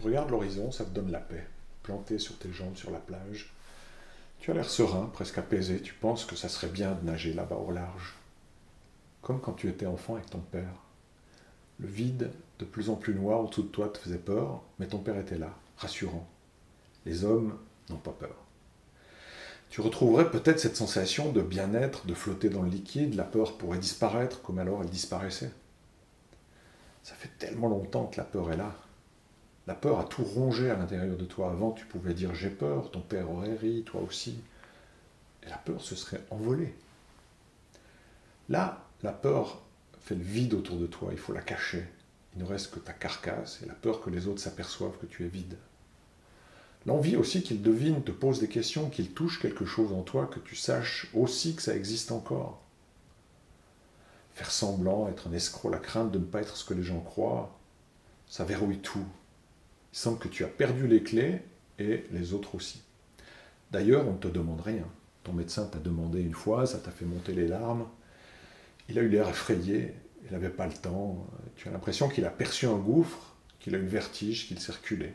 regardes l'horizon, ça te donne la paix. Planté sur tes jambes sur la plage, tu as l'air serein, presque apaisé. Tu penses que ça serait bien de nager là-bas au large. Comme quand tu étais enfant avec ton père. Le vide, de plus en plus noir au-dessous de toi, te faisait peur, mais ton père était là, rassurant. Les hommes n'ont pas peur. Tu retrouverais peut-être cette sensation de bien-être, de flotter dans le liquide. La peur pourrait disparaître comme alors elle disparaissait. Ça fait tellement longtemps que la peur est là. La peur a tout rongé à l'intérieur de toi. Avant, tu pouvais dire j'ai peur, ton père aurait ri, toi aussi. Et la peur se serait envolée. Là, la peur fait le vide autour de toi, il faut la cacher. Il ne reste que ta carcasse et la peur que les autres s'aperçoivent que tu es vide. L'envie aussi qu'il devine, te pose des questions, qu'il touche quelque chose en toi, que tu saches aussi que ça existe encore. Faire semblant, être un escroc, la crainte de ne pas être ce que les gens croient, ça verrouille tout. Il semble que tu as perdu les clés et les autres aussi. D'ailleurs, on ne te demande rien. Ton médecin t'a demandé une fois, ça t'a fait monter les larmes. Il a eu l'air effrayé, il n'avait pas le temps. Tu as l'impression qu'il a perçu un gouffre, qu'il a eu le vertige, qu'il s'est reculé.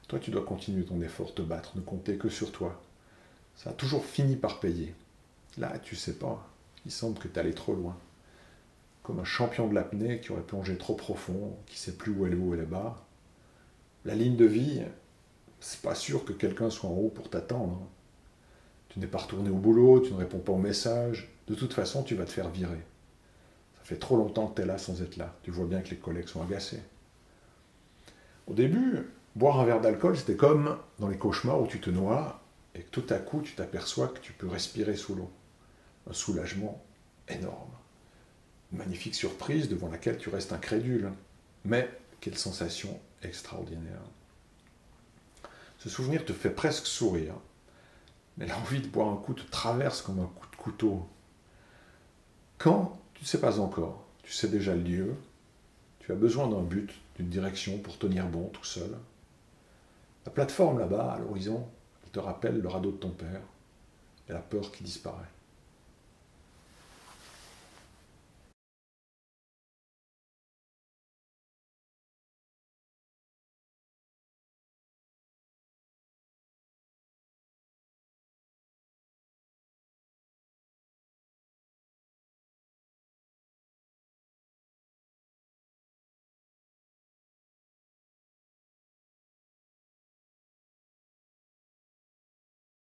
Toi, tu dois continuer ton effort, te battre, ne compter que sur toi. Ça a toujours fini par payer. Là, tu sais pas. Il semble que tu es allé trop loin. Comme un champion de l'apnée qui aurait plongé trop profond, qui ne sait plus où elle est haut et elle est bas. La ligne de vie, c'est pas sûr que quelqu'un soit en haut pour t'attendre. Tu n'es pas retourné au boulot, tu ne réponds pas aux messages. De toute façon, tu vas te faire virer. Ça fait trop longtemps que tu es là sans être là. Tu vois bien que les collègues sont agacés. Au début, boire un verre d'alcool, c'était comme dans les cauchemars où tu te noies et que tout à coup, tu t'aperçois que tu peux respirer sous l'eau. Un soulagement énorme. Une magnifique surprise devant laquelle tu restes incrédule. Mais quelle sensation extraordinaire. Ce souvenir te fait presque sourire. Mais l'envie de boire un coup te traverse comme un coup de couteau. Quand, tu ne sais pas encore. Tu sais déjà le lieu. Tu as besoin d'un but, d'une direction pour tenir bon tout seul. La plateforme là-bas, à l'horizon, elle te rappelle le radeau de ton père et la peur qui disparaît.